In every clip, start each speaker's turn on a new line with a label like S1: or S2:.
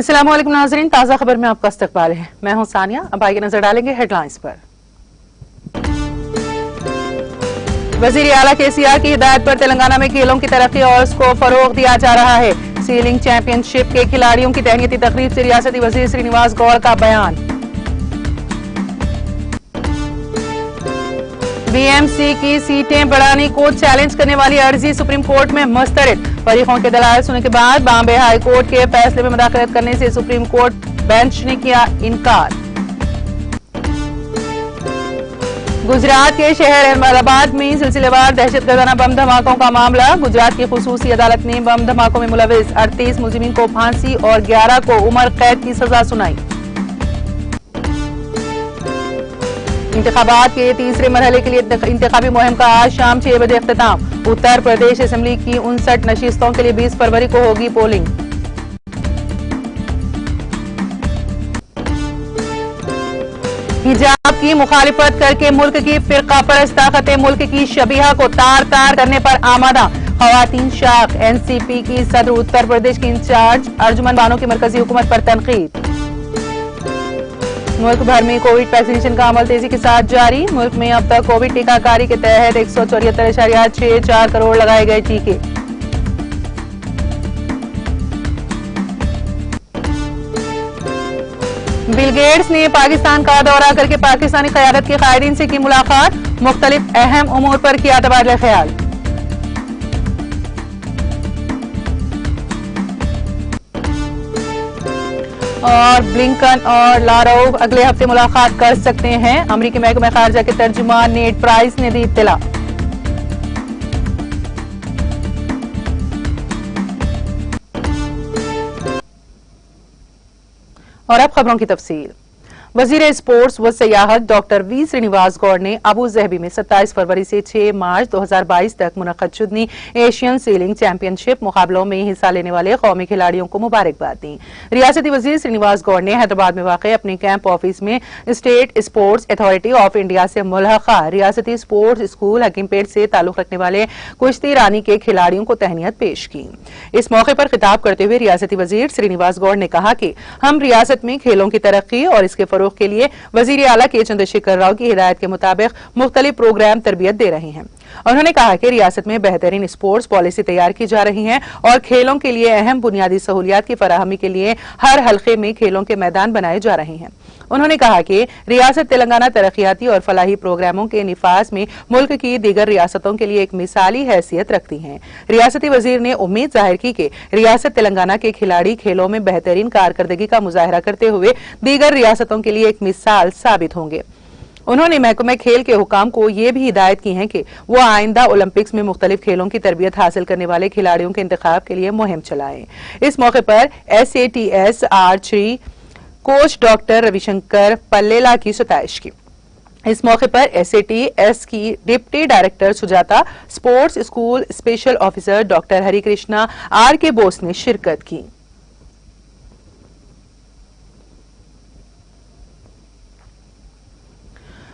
S1: अस्सलाम वालेकुम नाज़रीन, ताज़ा खबर में आपका इस्तकबाल है। मैं हूं सानिया। अब आगे नजर डालेंगे हेडलाइंस पर। वज़ीर आला KCR की हिदायत पर तेलंगाना में खेलों की तरक्की और उसको फरोग दिया जा रहा है। सीलिंग चैंपियनशिप के खिलाड़ियों की तहनीती तकरीब से रियासती वज़ीर श्रीनिवास गौड़ का बयान। BMC की सीटें बढ़ाने को चैलेंज करने वाली अर्जी सुप्रीम कोर्ट में मुस्तरद। फरीकों के दलाल सुनने के बाद बॉम्बे हाई कोर्ट के फैसले में मुदाखलत करने से सुप्रीम कोर्ट बेंच ने किया इनकार। गुजरात के शहर अहमदाबाद में सिलसिलेवार दहशतगर्दाना बम धमाकों का मामला। गुजरात की खुसूसी अदालत ने बम धमाकों में मुलविस 38 मुजरिमीन को फांसी और 11 को उम्र कैद की सजा सुनाई। इंतखाबात के तीसरे मरहले के लिए इंतखाबी मुहिम का आज शाम 6 बजे इख्तिताम। उत्तर प्रदेश असेंबली की 59 नशिस्तों के लिए 20 फरवरी को होगी पोलिंग। हिजाब की मुखालिफत करके मुल्क की फिरकापरस्त ताकतें मुल्क की शबीहा को तार तार करने पर आमादा। खवातीन शाख NCP की सदर उत्तर प्रदेश की इंचार्ज अर्जुमन बानो की मरकजी हुकूमत पर तनकीद। मुल्क भर में कोविड वैक्सीनेशन का अमल तेजी के साथ जारी। मुल्क में अब तक कोविड टीकाकारी के तहत 174.64 करोड़ लगाए गए टीके। बिल गेट्स ने पाकिस्तान का दौरा करके पाकिस्तानी क़यादत के कायदीन से की मुलाकात। मुख्तलिफ अहम उमूर पर किया तबादला ख्याल। और ब्लिंकन और लारोव अगले हफ्ते मुलाकात कर सकते हैं। अमरीकी महकमा खारजा के तर्जुमान नेड प्राइस ने दी इत्तला। और अब खबरों की तफसील। वजीर स्पोर्ट्स व सियाहत डॉक्टर V श्रीनिवास गौड़ ने अबू ज़हबी में 27 फरवरी से 6 मार्च 2022 तक मुनक़्क़द शुदनी एशियन सीलिंग चैंपियनशिप मुकाबलों में हिस्सा लेने वाले कौमी खिलाड़ियों को मुबारकबाद दी। रियासती वजीर श्रीनिवास गौड़ ने हैदराबाद में वाक़ अपने कैंप ऑफिस में state sports authority of India से मुल्हक़ा रियासती स्पोर्ट्स स्कूल हकीमपेट से ताल्लुक़ रखने वाले कुश्ती रानी के खिलाड़ियों को तहनीत पेश की। इस मौके पर खिताब करते हुए रियासती वजीर श्रीनिवास गौड़ ने कहा कि हम रियासत में खेलों की तरक्की और इसके फरोग के लिए वजीर आला के चंद्रशेखर राव की हिदायत के मुताबिक मुख्तलिफ प्रोग्राम तरबियत दे रहे हैं। उन्होंने कहा कि रियासत में बेहतरीन स्पोर्ट्स पॉलिसी तैयार की जा रही है और खेलों के लिए अहम बुनियादी सहूलियात की फराहमी के लिए हर हल्के में खेलों के मैदान बनाए जा रहे हैं। उन्होंने कहा कि रियासत तेलंगाना तरक्याती और फलाही प्रोग्रामों के निफाज में मुल्क की दीगर रियासतों के लिए एक मिसाली हैसियत रखती हैं। रियासती वजीर ने उम्मीद जाहिर की कि रियासत तेलंगाना के खिलाड़ी खेलों में बेहतरीन कारकर्दगी का मुजाहरा करते हुए दीगर रियासतों के लिए एक मिसाल साबित होंगे। उन्होंने महकमे खेल के हुकाम को ये भी हिदायत की है कि वो आइंदा ओलंपिक्स में मुख्तलिफ खेलों की तरबियत हासिल करने वाले खिलाड़ियों के इंतखाब के लिए मुहिम चलाएं। इस मौके पर SATS archery coach doctor Ravishankar Pallela की सताइश की। इस मौके पर SATS की deputy director Sujata, sports school special officer doctor Harikrishna RK Bose ने शिरकत की।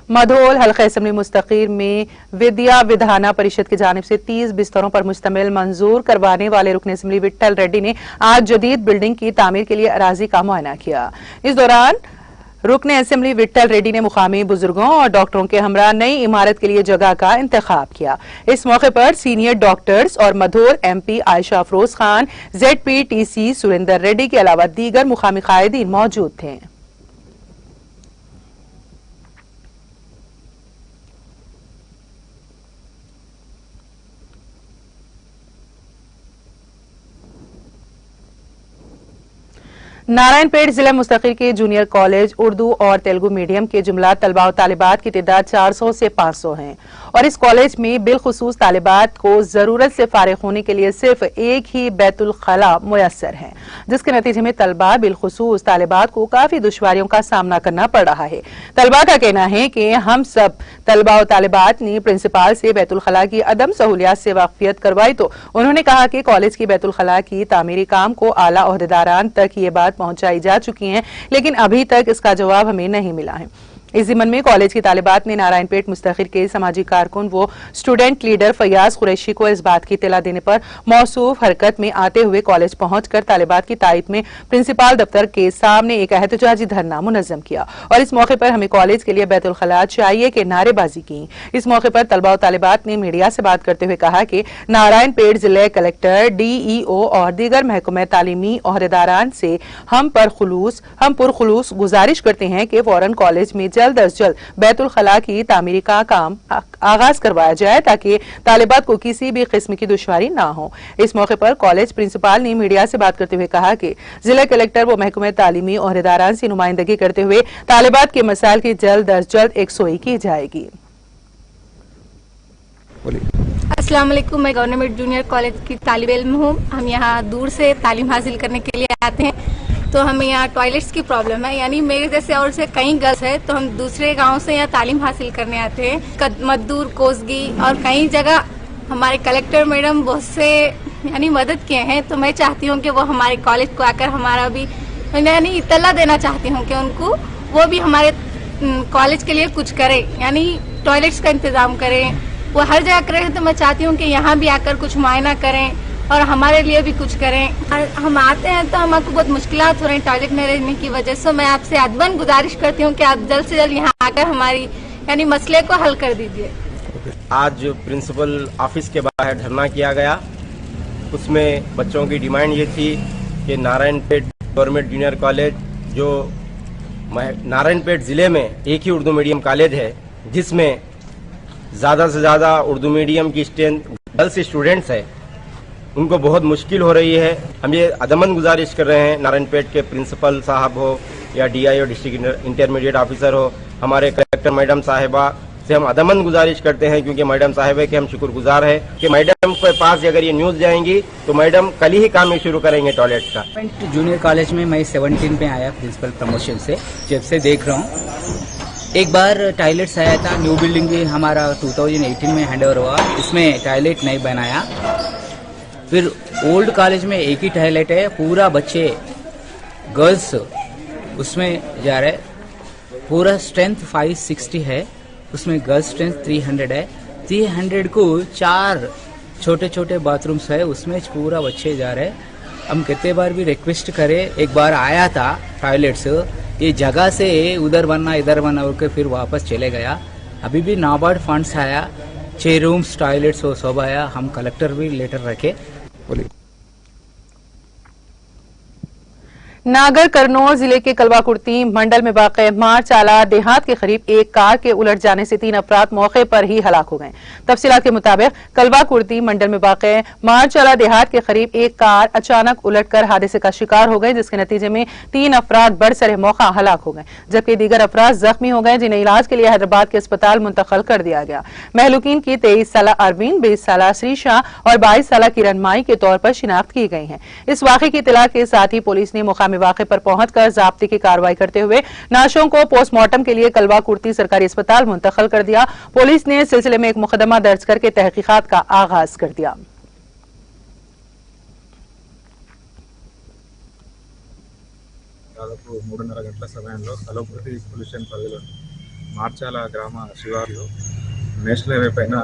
S1: मधोल हल्का असेंबली मुस्तकीर में विद्या विधाना परिषद की जानिब से 30 बिस्तरों पर मुश्तमिल मंजूर करवाने वाले रुकन असेंबली विट्ठल रेड्डी ने आज जदीद बिल्डिंग की तामीर के लिए अराजी का मुआयना किया। इस दौरान रुकन असेंबली विट्ठल रेड्डी ने मुकामी बुजुर्गों और डॉक्टरों के हमरा नई इमारत के लिए जगह का इंतखाब किया। इस मौके पर सीनियर डॉक्टर्स और मधोल MP आयशा अफरोज खान, ZPTC सुरेंदर रेड्डी के अलावा दीगर मुकामी कायदीन मौजूद थे। नारायणपेट जिला मुस्तकिर के जूनियर कॉलेज उर्दू और तेलुगु मीडियम के जुमला तलबा और तालिबात की तादाद 400 से 500 है और इस कॉलेज में बिलखुसूस तालिबात को जरूरत से फारिग होने के लिए सिर्फ एक ही बैतुल खला मुयस्सर है, जिसके नतीजे में तलबा बिलखुसूस तालिबात को काफी दुश्वारियों का सामना करना पड़ रहा है। तलबा का कहना है कि हम सब तलबा और तालिबात ने प्रिंसिपाल से बैतुल खला की अदम सहूलियात से वाकफियत करवाई तो उन्होंने कहा कि कॉलेज की बैतुल खला की तामीरी काम को आला ओहदेदारान तक ये बात पहुंचाई जा चुकी है, लेकिन अभी तक इसका जवाब हमें नहीं मिला है। इस जिमन में कॉलेज की तालिबात ने नारायणपेट मुस्तखिर के समाजी कारकुन वो स्टूडेंट लीडर फयाज कुरैशी को इस बात की इत्तला देने पर मौसूफ हरकत में आते हुए कॉलेज पहुंचकर तालिबात की तायद में प्रिंसिपल दफ्तर के सामने एक एहतजाजी धरना मुनज़्ज़म किया और इस मौके पर हमें कॉलेज के लिए बैतुल खला चाहिए कि नारेबाजी की। इस मौके पर तलबा और तालिबात ने मीडिया से बात करते हुए कहा कि नारायणपेट जिले कलेक्टर, DEO और दीगर महकमे तालीमी ओहदेदारान से हम पुरखुलूस गुजारिश करते हैं कि फौरन कॉलेज में जल्द अज जल्द बैतुल खला की तामीरी का काम आगाज करवाया जाए ताकि तालिबात को किसी भी किस्म की दुश्वारी ना हो। इस मौके पर कॉलेज प्रिंसिपल ने मीडिया से बात करते हुए कहा कि जिला कलेक्टर व महकमे तालीमी ओहदेदारान से नुमाइंदगी करते हुए तालिबात के मसाइल की जल्द अज जल्द एकसोई की जाएगी।
S2: अस्सलाम वालेकुम, मैं गवर्नमेंट जूनियर कॉलेज की तालिब इल्म हूँ। हम यहाँ दूर से तालीम हासिल करने के लिए आते हैं, तो हमें यहाँ टॉयलेट्स की प्रॉब्लम है। यानी मेरे जैसे और से कई गर्ल्स है, तो हम दूसरे गांव से यहाँ तालीम हासिल करने आते हैं। मजदूर, कोसगी और कई जगह हमारे कलेक्टर मैडम बहुत से यानी मदद किए हैं। तो मैं चाहती हूँ कि वो हमारे कॉलेज को आकर हमारा भी यानी इत्तला देना चाहती हूँ कि उनको वो भी हमारे कॉलेज के लिए कुछ करे, यानी टॉयलेट्स का इंतजाम करें। वो हर जगह करें, तो मैं चाहती हूँ कि यहाँ भी आकर कुछ मुआयना करें और हमारे लिए भी कुछ करें। और हम आते हैं तो हमको बहुत मुश्किलात हो रही हैं टॉयलेट में रहने की वजह से। मैं आपसे अदबन गुजारिश करती हूँ कि आप जल्द से जल्द यहाँ आकर हमारी यानी मसले को हल कर दीजिए।
S3: आज प्रिंसिपल ऑफिस के बाहर धरना किया गया। उसमें बच्चों की डिमांड ये थी कि नारायणपेट गवर्नमेंट जूनियर कॉलेज, जो नारायणपेट ज़िले में एक ही उर्दू मीडियम कॉलेज है, जिसमें ज़्यादा से ज़्यादा उर्दू मीडियम की स्ट्रेंथ गर्ल्स स्टूडेंट्स है, उनको बहुत मुश्किल हो रही है। हम ये अदमन गुजारिश कर रहे हैं, नारायणपेट के प्रिंसिपल साहब हो या DIO डिस्ट्रिक्ट इंटरमीडिएट ऑफिसर हो, हमारे कलेक्टर मैडम साहिबा से हम अदमन गुजारिश करते हैं, क्योंकि मैडम साहिबा के हम शुक्रगुजार हैं कि मैडम के पास अगर ये न्यूज़ जाएंगी तो मैडम कल ही काम शुरू करेंगे टॉयलेट का।
S4: जूनियर कॉलेज में मैं 17 में आया प्रिंसिपल प्रमोशन से, जब से देख रहा हूँ। एक बार टॉयलेट्स आया था, न्यू बिल्डिंग भी हमारा 2018 में हैंड ओवर हुआ, इसमें टॉयलेट नहीं बनाया। फिर ओल्ड कॉलेज में एक ही टॉयलेट है, पूरा बच्चे गर्ल्स उसमें जा रहे। पूरा स्ट्रेंथ 560 है, उसमें गर्ल्स स्ट्रेंथ 300 है। 300 को 4 छोटे छोटे बाथरूम्स है, उसमें पूरा बच्चे जा रहे। हम कितने बार भी रिक्वेस्ट करे, एक बार आया था टॉयलेट्स, ये जगह से उधर बनना इधर बनना होकर फिर वापस चले गया। अभी भी नाबार्ड फंड्स आया, 6 रूम्स टॉयलेट्स वो सब आया। हम कलेक्टर भी लेटर रखे।
S1: नागर करनौल जिले के कलवाकुर्ती मंडल में वाक़े मारचाला देहात के करीब एक कार के उलट जाने से 3 अफराद मौके पर ही हलाक हो गए। तफसीलात के मुताबिक कलवाकुर्ती मंडल में वाक़े मारचाला देहात के करीब एक कार अचानक उलटकर हादसे का शिकार हो गए, जिसके नतीजे में 3 अफराद बरसरे मौका हलाक हो गए, जबकि दीगर अफराद जख्मी हो गए, जिन्हें इलाज के लिए हैदराबाद के अस्पताल मुंतकिल कर दिया गया। महलूकीन की 23 साला अरविंद, 20 साला श्रीशा और 22 साला किरण माई के तौर पर शिनाख्त की गई है। इस वाक़े की इत्तला के साथ ही पुलिस ने मुकामी वाक़े पर पहुंचकर ज़ाब्ते की कार्रवाई करते हुए नाशों को पोस्टमार्टम के लिए कलवाकुर्ती सरकारी अस्पताल मुंतकिल कर दिया। पुलिस ने इस सिलसिले में एक मुकदमा दर्ज करके तहकीकात का आगाज कर दिया।
S5: దాదాపు 3:30 గంటల సమయంలో కలవకుర్తి పొల్యూషన్ పరిధిలో మార్చాల గ్రామ శివార్లో నేషనల్ హైవే పైన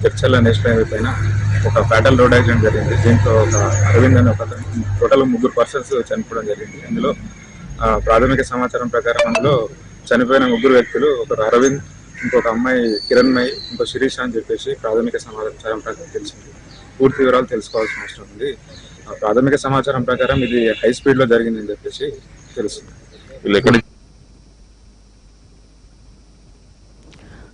S5: చర్చల నేషనల్ హైవే పైన ఒక ఫ్యాటల్ రోడ్ యాక్సిడెంట్ జరిగింది. దీంతో ఒక అరవింద్ అనే ఒక టోటల్ 3 పర్సన్స్ చనిపోవడం జరిగింది. అందులో ప్రాథమిక సమాచారం ప్రకారం అందులో చనిపోయిన 3 వ్యక్తులు, ఒకరు అరవింద్, ఇంకొక అమ్మాయి కిరణ్మయి, ఇంకో శిరీష అని చెప్పేసి ప్రాథమిక సమాచారం ప్రకారం తెలిసింది. పూర్తి వివరాలు తెలుసుకోవాల్సిన అవసరం ఉంది. ప్రాథమిక సమాచారం ప్రకారం ఇది హై స్పీడ్ లో జరిగిందని చెప్పేసి తెలుస్తుంది।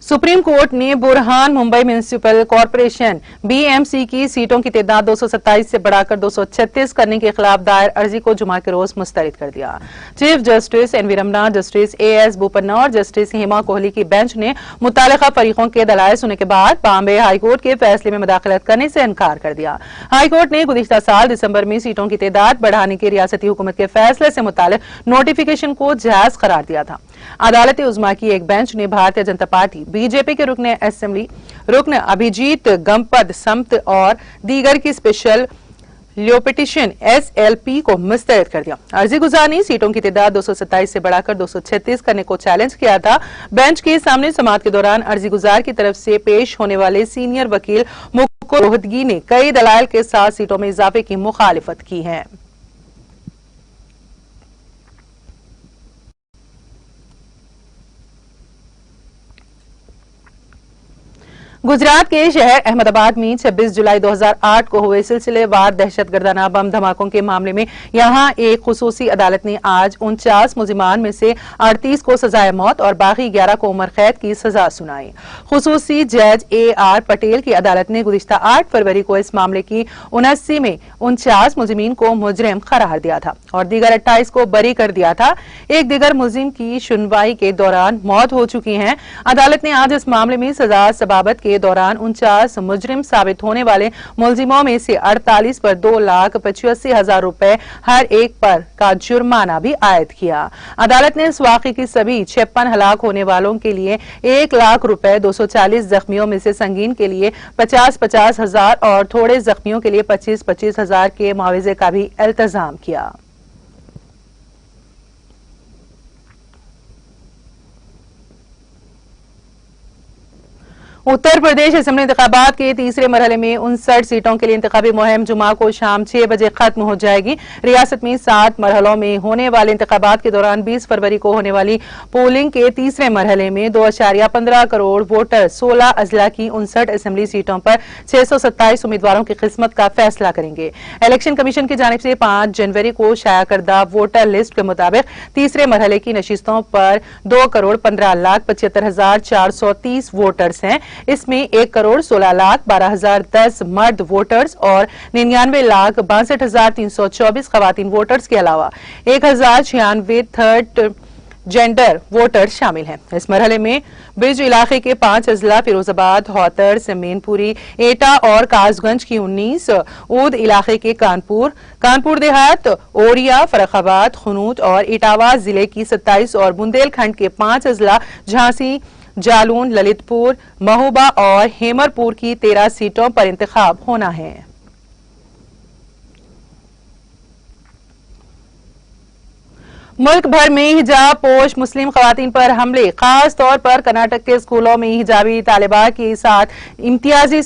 S1: सुप्रीम कोर्ट ने Burhan Mumbai municipal corporation BMC की सीटों की तादाद 227 से बढ़ाकर 236 करने के खिलाफ दायर अर्जी को जुमा के रोज मुस्तरद कर दिया। Chief justice N V Ramana, justice AS Bopanna और जस्टिस हेमा कोहली की बेंच ने मुतालिका फरीकों के दलाइल सुनने के बाद बॉम्बे हाईकोर्ट के फैसले में मुदाखलत करने से इनकार कर दिया। हाईकोर्ट ने गुज़िश्ता साल दिसंबर में सीटों की तादाद बढ़ाने के रियासती हुकूमत के फैसले से मुतालिक नोटिफिकेशन को जायज करार दिया था। अदालत उज़्मा की एक बेंच ने भारतीय जनता पार्टी, बीजेपी के रुकन अभिजीत गंपत समत और दीगर की स्पेशल लियोपिटिशियन SLP को मुस्तरद कर दिया। अर्जी गुजार ने सीटों की तादाद 227 से बढ़ाकर 236 करने को चैलेंज किया था। बेंच के सामने समाअत के दौरान अर्जी गुजार की तरफ से पेश होने वाले सीनियर वकील मुकुल रोहतगी ने कई दलाइल के साथ सीटों में इजाफे की मुखालिफत की है। गुजरात के शहर अहमदाबाद में 26 जुलाई 2008 को हुए सिलसिलेवार दहशतगर्दाना बम धमाकों के मामले में यहां एक खुसूसी अदालत ने आज 49 मुलजिमान में से 38 को सजाए मौत और बाकी 11 को उम्र कैद की सजा सुनाई। खुसूसी जज AR पटेल की अदालत ने गुज़िश्ता 8 फरवरी को इस मामले की 79 में 49 मुलजिमीन को मुजरिम करार दिया था और दीगर 28 को बरी कर दिया था। एक दीगर मुलजिम की सुनवाई के दौरान मौत हो चुकी है। अदालत ने आज इस मामले में सजा सबाबत के दौरान 49 मुजरिम साबित होने वाले मुलजिमों में से 48 पर 2,85,000 रुपए हर एक पर का जुर्माना भी आयद किया। अदालत ने इस वाक़े की सभी 56 हलाक होने वालों के लिए 1 लाख रुपए, 240 जख्मियों में से संगीन के लिए 50-50 हजार और थोड़े जख्मियों के लिए 25-25 हजार के मुआवजे का भी इल्तजाम किया। उत्तर प्रदेश असेंबली इंतखाबात के तीसरे मरहले में 59 सीटों के लिए इंतखाबी मुहिम जुमा को शाम 6 बजे खत्म हो जाएगी। रियासत में 7 मरहलों में होने वाले इंतखाबात के दौरान 20 फरवरी को होने वाली पोलिंग के तीसरे मरहले में 2.15 करोड़ वोटर 16 अजला की 59 असेंबली सीटों पर 627 उम्मीदवारों की किस्मत का फैसला करेंगे। इलेक्शन कमीशन की जानिब से 5 जनवरी को शाया करदा वोटर लिस्ट के मुताबिक तीसरे मरहले की नशिस्तों पर 2,15,75,430 वोटर्स हैं। इसमें 1,16,12,010 मर्द वोटर्स और 99,62,324 खवातीन वोटर्स के अलावा 1,096 थर्ड जेंडर वोटर शामिल हैं। इस मरहले में बिज इलाके के 5 अजला फिरोजाबाद, हौतर, मैनपुरी, एटा और कासगंज की 19, ऊद इलाके के कानपुर देहात, ओरिया, फर्रुखाबाद, खनूत और इटावा जिले की 27 और बुंदेलखंड के 5 अजला झांसी, जालून, ललितपुर, महोबा और हेमरपुर की 13 सीटों पर इंतखाब होना है। मुल्क भर में हिजाब पोश मुस्लिम खवातीन पर हमले, खास तौर पर कर्नाटक के स्कूलों में हिजाबी तालिबात के साथ इम्तियाजी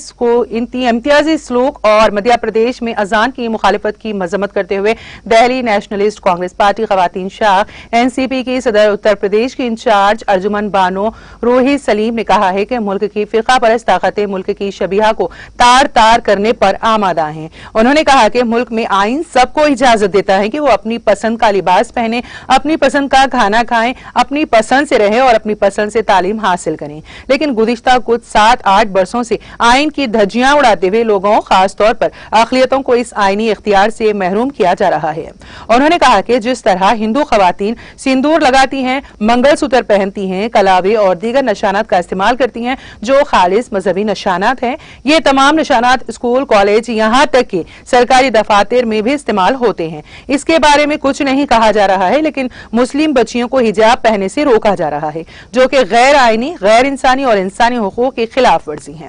S1: सलूक और मध्य प्रदेश में अजान की मुखालिफत की मजम्मत करते हुए दिल्ली नेशनलिस्ट कांग्रेस पार्टी खवातीन शाख NCP की सदर उत्तर प्रदेश की इंचार्ज अर्जुमन बानो रूही सलीम ने कहा है कि मुल्क की फिरका परस्त ताकतें मुल्क की शबीहा को तार तार करने पर आमादा हैं। उन्होंने कहा कि मुल्क में आइन सबको इजाजत देता है कि वो अपनी पसंद का लिबास पहने, अपनी पसंद का खाना खाएं, अपनी पसंद से रहें और अपनी पसंद से तालीम हासिल करें। लेकिन गुज़िश्ता कुछ 7-8 बरसों से आइन की धज्जियां उड़ाते हुए लोगों, खास तौर पर अक़लियतों को इस आइनी इख्तियार से महरूम किया जा रहा है। उन्होंने कहा कि जिस तरह हिंदू खवातीन सिंदूर लगाती हैं, मंगलसूत्र पहनती हैं, कलावे और दीगर निशानात का इस्तेमाल करती हैं जो खालिस मजहबी निशानात हैं, ये तमाम निशानात स्कूल, कॉलेज, यहाँ तक कि सरकारी दफातर में भी इस्तेमाल होते हैं। इसके बारे में कुछ नहीं कहा जा रहा है, लेकिन मुस्लिम बच्चियों को हिजाब पहनने से रोका जा रहा है, जो कि गैर आईनी, गैर इंसानी और इंसानी हुकूक की खिलाफ वर्जी है।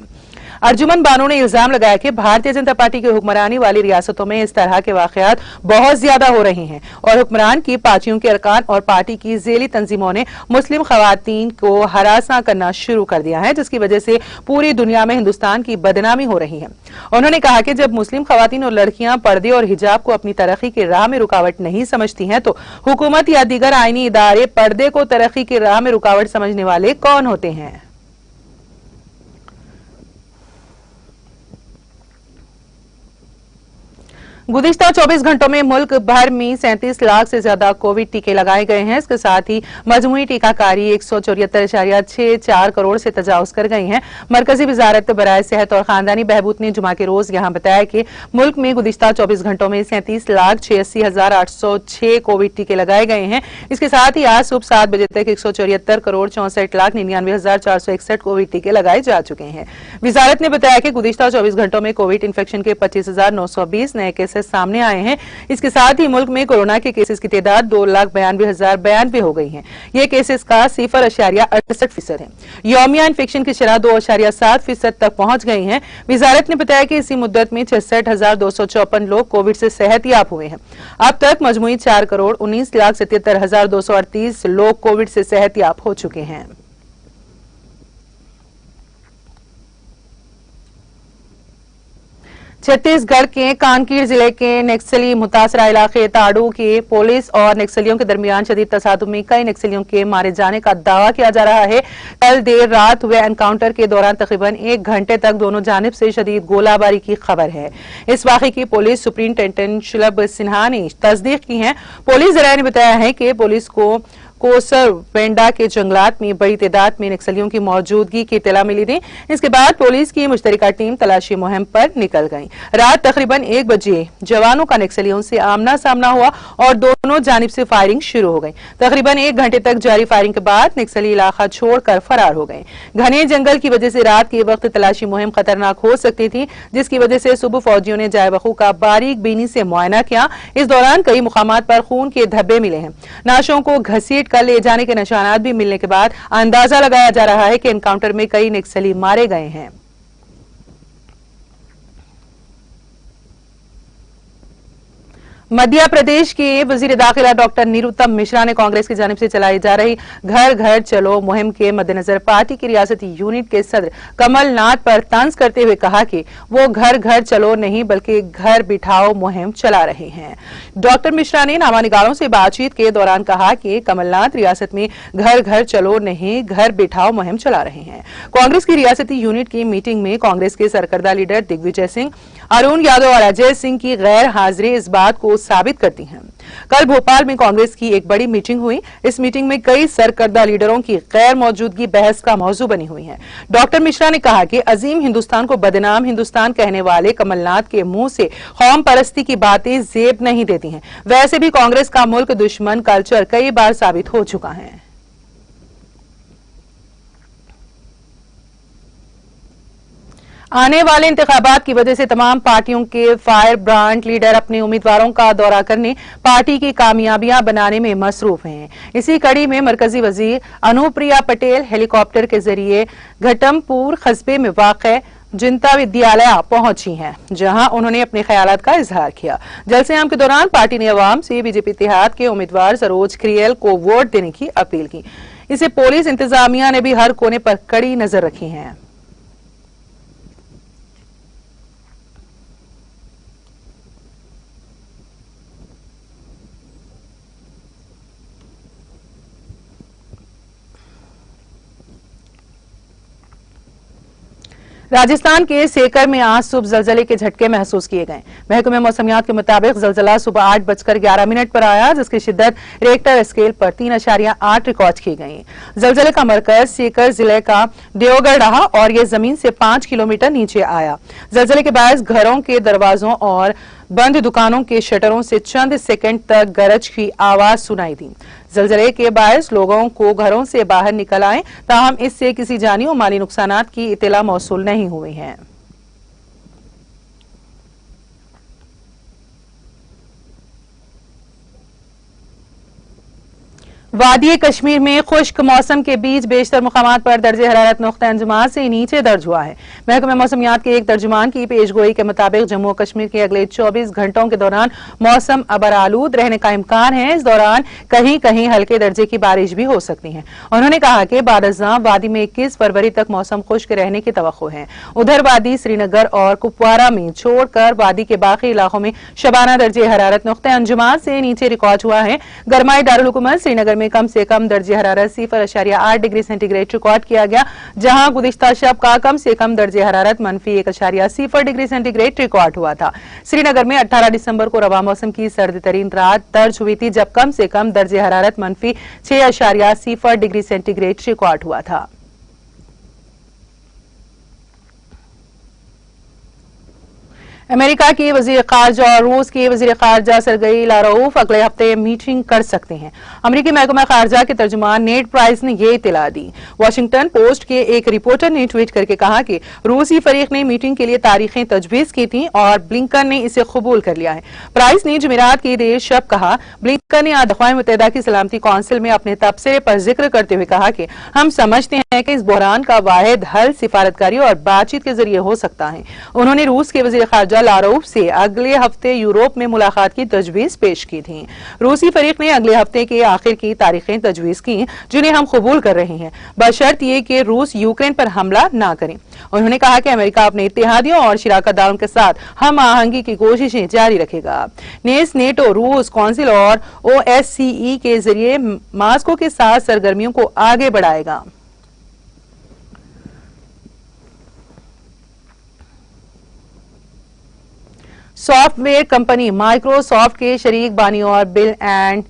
S1: अर्जुमन बानो ने इल्जाम लगाया कि भारतीय जनता पार्टी की हुक्मरानी वाली रियासतों में इस तरह के वाकयात बहुत ज्यादा हो रहे हैं और हुक्मरान की पार्टियों के अरकान और पार्टी की जेली तंजीमों ने मुस्लिम खवातीन को हरासा करना शुरू कर दिया है, जिसकी वजह से पूरी दुनिया में हिंदुस्तान की बदनामी हो रही है। उन्होंने कहा कि जब मुस्लिम खवातीन और लड़कियां पर्दे और हिजाब को अपनी तरक्की की राह में रुकावट नहीं समझती हैं, तो हुकूमत या दीगर आईनी इदारे पर्दे को तरक्की की राह में रुकावट समझने वाले कौन होते हैं? गुज़िश्ता 24 घंटों में मुल्क भर में 37 लाख से ज्यादा कोविड टीके लगाए गए हैं। इसके साथ ही मजमूई टीकाकारी 174.64 करोड़ से तजावुज कर गई है। मरकजी वजारत बराए सेहत और खानदानी बहबूद ने जुमा के रोज यहाँ बताया कि मुल्क में गुज़िश्ता 24 घंटों में 37,86,806 कोविड टीके लगाए गए हैं। इसके साथ ही आज सुबह 7 बजे तक 174,64,99,461 कोविड टीके लगाए जा चुके हैं। वजारत ने बताया कि गुज़िश्ता 24 घंटों में कोविड इन्फेक्शन के 25,920 नए केस केसेस सामने आए हैं। इसके साथ ही मुल्क में कोरोना के केसेस की तादाद 2,92,092 हो गई है। ये केसेस का 0.68% है। यौमिया इन्फेक्शन की शरह 2.7% तक पहुंच गई है। वजारत ने बताया कि इसी मुद्दत में 66,254 लोग कोविड से सेहतयाब हुए हैं। अब तक मजमूई 4,19,77,238 लोग कोविड से सेहतयाब हो चुके हैं। छत्तीसगढ़ के कांकेर जिले के नक्सली मुतासरा इलाके ताड़ू के पुलिस और नक्सलियों के दरमियान शदीद तसादुम में कई नक्सलियों के मारे जाने का दावा किया जा रहा है। कल देर रात हुए एनकाउंटर के दौरान तकरीबन 1 घंटे तक दोनों जानिब से शदीद गोलाबारी की खबर है। इस वाक़े की पुलिस सुप्रिंटेंडेंट शुलब सिन्हा ने तस्दीक की है। पुलिस जराये ने बताया है कि पुलिस को कोसर वेंडा के जंगलात में बड़ी तादाद में नक्सलियों की मौजूदगी की इत्तला मिली थी। इसके बाद पुलिस की मुश्तरका टीम तलाशी मुहिम पर निकल गई। रात तकरीबन 1 बजे जवानों का नक्सलियों से आमना सामना हुआ और दोनों जानिब से फायरिंग शुरू हो गई। तकरीबन 1 घंटे तक जारी फायरिंग के बाद नक्सली इलाका छोड़कर फरार हो गए। घने जंगल की वजह से रात के वक्त तलाशी मुहिम खतरनाक हो सकती थी, जिसकी वजह से सुबह फौजियों ने जाए वकू का बारीक बीनी से मुआयना किया। इस दौरान कई मुकामात पर खून के धब्बे मिले हैं। नाशों को घसीट कर ले जाने के निशानात भी मिलने के बाद अंदाजा लगाया जा रहा है कि एनकाउंटर में कई नक्सली मारे गए हैं। मध्य प्रदेश के वजीर दाखिला डॉक्टर निरुत्तम मिश्रा ने कांग्रेस की जानिब से चलाई जा रही घर घर चलो मुहिम के मद्देनजर पार्टी की रियासती यूनिट के सदर कमलनाथ पर तंज करते हुए कहा कि वो घर घर चलो नहीं बल्कि घर बिठाओ मुहिम चला रहे हैं। डॉक्टर मिश्रा ने नामानिगारों से बातचीत के दौरान कहा कि कमलनाथ रियासत में घर घर चलो नहीं घर बिठाओ मुहिम चला रहे हैं। कांग्रेस की रियासती यूनिट की मीटिंग में कांग्रेस के सरकर्दा लीडर दिग्विजय सिंह, अरुण यादव और अजय सिंह की गैर हाजिरी इस बात को साबित करती हैं। कल भोपाल में कांग्रेस की एक बड़ी मीटिंग हुई। इस मीटिंग में कई सरकर्दा लीडरों की गैर मौजूदगी बहस का मौजू बनी हुई है। डॉक्टर मिश्रा ने कहा कि अजीम हिंदुस्तान को बदनाम हिंदुस्तान कहने वाले कमलनाथ के मुंह से कौम परस्ती की बातें जेब नहीं देती हैं। वैसे भी कांग्रेस का मुल्क दुश्मन कल्चर कई बार साबित हो चुका है। आने वाले इंतखाबात की वजह से तमाम पार्टियों के फायर ब्रांड लीडर अपने उम्मीदवारों का दौरा करने, पार्टी की कामयाबियां बनाने में मसरूफ हैं। इसी कड़ी में मरकजी वजीर अनुप्रिया पटेल हेलीकॉप्टर के जरिए घटमपुर कस्बे में वाक़ जनता विद्यालय पहुंची हैं, जहां उन्होंने अपने ख्यालात का इजहार किया। जलसे-आम के दौरान पार्टी ने अवाम से बीजेपी इत्तेहाद के उम्मीदवार सरोज खिरियल को वोट देने की अपील की। इसे पुलिस इंतजामिया ने भी हर कोने पर कड़ी नजर रखी है। राजस्थान के सीकर में आज सुबह जलजले के झटके महसूस किए गए। महकमे मौसमियात के मुताबिक जलजला सुबह 8:11 पर आया, जिसकी शिद्दत रेक्टर स्केल पर 3.8 रिकॉर्ड की गई। जलजले का मरकज सीकर जिले का देवगढ़ रहा और यह जमीन से 5 किलोमीटर नीचे आया। जलजले के बायस घरों के दरवाजों और बंद दुकानों के शटरों से चंद सेकंड तक गरज की आवाज सुनाई दी। जलजले के बायस लोगों को घरों से बाहर निकल आए, ताहम इससे किसी जानी और माली नुकसानात की इत्तला मौसूल नहीं हुई है। वादी कश्मीर में खुश्क मौसम के बीच बेशतर मुकामात पर दर्जे हरारत नुक्ता अंजुमान से नीचे दर्ज हुआ है। महकमे मौसमियात के एक तर्जुमान की पेशगोई के मुताबिक जम्मू और कश्मीर के अगले 24 घंटों के दौरान मौसम अबरालूद रहने का इम्कान है। इस दौरान कहीं कहीं हल्के दर्जे की बारिश भी हो सकती है। उन्होंने कहा कि बादशाह वादी में 21 फरवरी तक मौसम खुश्क रहने की तवक्को है। उधर वादी श्रीनगर और कुपवारा में छोड़कर वादी के बाकी इलाकों में शबाना दर्जे हरारत नुक्ता अंजुमान से नीचे रिकॉर्ड हुआ है। गरमाई दारुल हुकूमत श्रीनगर में कम से कम दर्जे हरारत 0.8 डिग्री सेंटीग्रेड रिकॉर्ड किया गया, जहां गुज़िश्ता शब का कम से कम दर्जे हरारत -1.0 डिग्री सेंटीग्रेड रिकॉर्ड हुआ था। श्रीनगर में 18 दिसंबर को रवा मौसम की सर्द तरीन रात दर्ज हुई थी, जब कम से कम दर्जे हरारत -6.0 डिग्री सेंटीग्रेड रिकॉर्ड हुआ था। अमेरिका के वजीर खारजा और रूस के वजीर खारजा सरगई लारोफ अगले हफ्ते मीटिंग कर सकते हैं। अमेरिकी महकमा खारजा के तर्जुमान नेड प्राइस ने यह इत्तला दी। वाशिंगटन पोस्ट के एक रिपोर्टर ने ट्वीट करके कहा कि रूसी फरीक ने मीटिंग के लिए तारीखें तजवीज की थी और ब्लिंकन ने इसे कबूल कर लिया है। प्राइस ने जुमेरात की देर शब कहा। ब्लिंकन ने आज अक़वाम मुत्तहिदा की सलामती कौंसिल में अपने तबसरे पर जिक्र करते हुए कहा कि हम समझते हैं कि इस बहरान का वाहिद हल सिफारतकारी और बातचीत के जरिए हो सकता है। उन्होंने रूस के वजीर खारजा लारोफ से अगले हफ्ते यूरोप में मुलाकात की तजवीज पेश की थी। रूसी फरीक ने अगले हफ्ते के आखिर की तारीखें तजवीज की जिन्हें हम कबूल कर रहे हैं, बशर्त ये कि रूस यूक्रेन पर हमला न करे। उन्होंने कहा कि अमेरिका अपने इत्तेहादियों और शराकतदारों के साथ हम आहंगी की कोशिशें जारी रखेगा। नेस, नेटो, रूस कौंसिल और OSCE के जरिए मास्को के साथ सरगर्मियों को आगे बढ़ाएगा। सॉफ्टवेयर कंपनी माइक्रोसॉफ्ट के शरीक बानी और bill and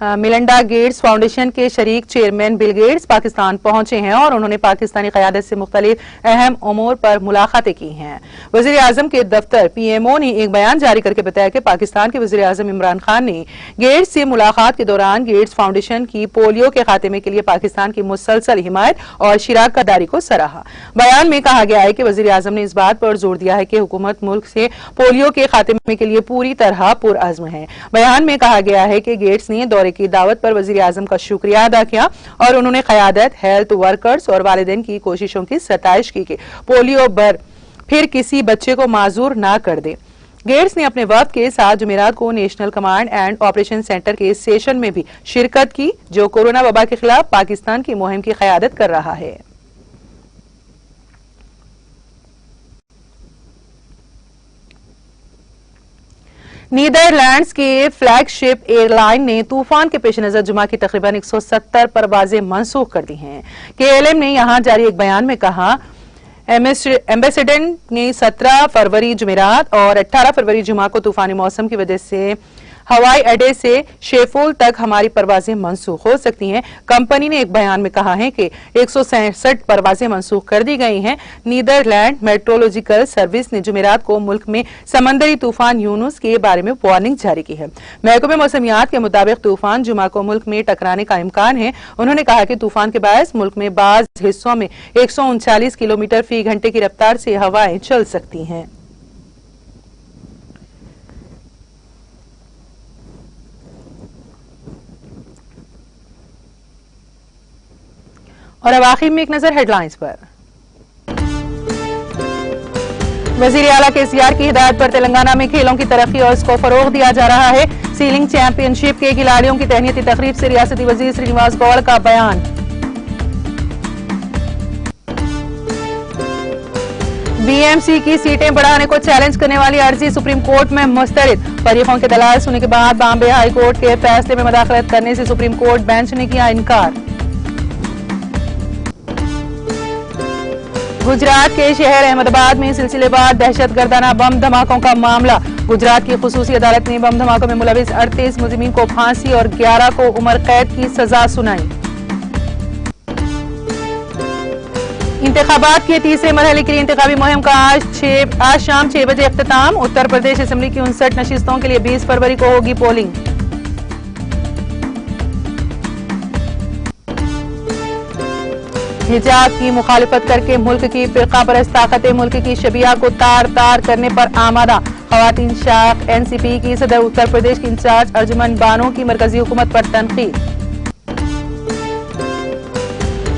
S1: Melinda Gates foundation के शरीक चेयरमैन बिल गेट्स पाकिस्तान पहुंचे हैं और उन्होंने पाकिस्तानी क़यादत से मुख्तलिफ अहम उमूर पर मुलाकातें की हैं। वज़ीर आज़म के दफ्तर PMO ने एक बयान जारी करके बताया कि पाकिस्तान के वज़ीर आज़म इमरान खान ने गेट्स से मुलाकात के दौरान गेट्स फाउंडेशन की पोलियो के खात्मे के लिए पाकिस्तान की मुसलसल हिमायत और शराकतदारी को सराहा। बयान में कहा गया है कि वज़ीर आज़म ने इस बात पर जोर दिया है कि हुकूमत मुल्क से पोलियो के खात्मे के लिए पूरी तरह पुरअज़्म है। बयान में कहा गया है कि गेट्स ने दौरे की दावत पर वजीर आजम का शुक्रिया अदा किया और उन्होंने क़यादत, हेल्थ वर्कर्स और वालिदैन की कोशिशों की सताइश की कि पोलियो पर फिर किसी बच्चे को माजूर ना कर दे। गेट्स ने अपने वक्त के साथ जुमेरात को national command and operation centre के सेशन में भी शिरकत की, जो कोरोना वबा के खिलाफ पाकिस्तान की मुहिम की क़यादत कर रहा है। नीदरलैंड्स के फ्लैगशिप एयरलाइन ने तूफान के पेश नजर जुमा की तकरीबन 170 परवाजें मंसूख कर दी हैं। KLM ने यहां जारी एक बयान में कहा, एम्बेसडर ने 17 फरवरी जुमेरात और 18 फरवरी जुमा को तूफानी मौसम की वजह से हवाई अड्डे से शेफोल तक हमारी परवाजें मंसूख हो सकती हैं। कंपनी ने एक बयान में कहा है कि 167 परवाजें मंसूख कर दी गई हैं। नीदरलैंड मेट्रोलॉजिकल सर्विस ने जुमेरात को मुल्क में समंदरी तूफान यूनुस के बारे में वार्निंग जारी की है। महकमे मौसमियात के मुताबिक तूफान जुमा को मुल्क में टकराने का इम्कान है। उन्होंने कहा कि तूफान के बायस मुल्क में बाज हिस्सों में 139 किलोमीटर फी घंटे की रफ्तार से हवाएं चल सकती हैं। और अब आखिर में एक नजर हेडलाइंस पर। वजीर आला KCR की हिदायत पर तेलंगाना में खेलों की तरक्की और इसको फरोग दिया जा रहा है। सीलिंग चैंपियनशिप के खिलाड़ियों की तहनीती तकरीब से रियासती वजीर श्रीनिवास गौड़ का बयान। BMC की सीटें बढ़ाने को चैलेंज करने वाली अर्जी सुप्रीम कोर्ट में मुस्तरद। फरीकों के दलाल सुनने के बाद बॉम्बे हाई कोर्ट के फैसले में मदाखलत करने से सुप्रीम कोर्ट बेंच ने किया इनकार। गुजरात के शहर अहमदाबाद में सिलसिलेवार दहशतगर्दाना बम धमाकों का मामला। गुजरात की खुसूसी अदालत ने बम धमाकों में मुलविस 38 मुजरिमीन को फांसी और 11 को उम्र कैद की सजा सुनाई। इंतखाबात के तीसरे मरहले के लिए इंतखाबी मुहिम का आज शाम 6 बजे इख्तिताम। उत्तर प्रदेश असेंबली की 59 नशिस्तों के लिए 20 फरवरी को होगी पोलिंग। हिजाब की मुखालिफत करके मुल्क की फिरका परस्त ताकतें मुल्क की शबिया को तार तार करने पर आमादा। खवातीन शाख NCP की सदर उत्तर प्रदेश की इंचार्ज अर्जुमन बानो की मरकजी हुकूमत पर तनकीद।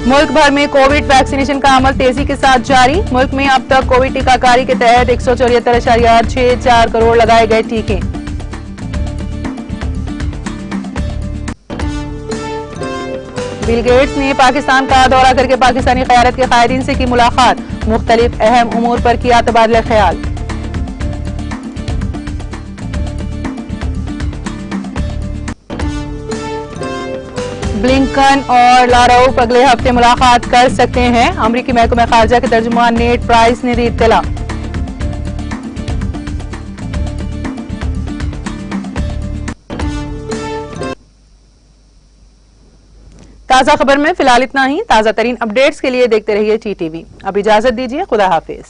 S1: मुल्क भर में कोविड वैक्सीनेशन का अमल तेजी के साथ जारी। मुल्क में अब तक कोविड टीकाकारी के तहत 174.64 करोड़ लगाए गए टीके। बिल गेट्स ने पाकिस्तान का दौरा करके पाकिस्तानी क़यादत के कायदीन से की मुलाकात। मुख्तलिफ अहम उमूर पर किया तबादला ख्याल। ब्लिंकन और लारोफ अगले हफ्ते मुलाकात कर सकते हैं। अमरीकी महकमा खारजा के तर्जुमान नेड प्राइस ने दी इत्तला। ताज़ा खबर में फिलहाल इतना ही। ताज़ा तरीन अपडेट्स के लिए देखते रहिए TTV। अब इजाजत दीजिए, खुदा हाफिज।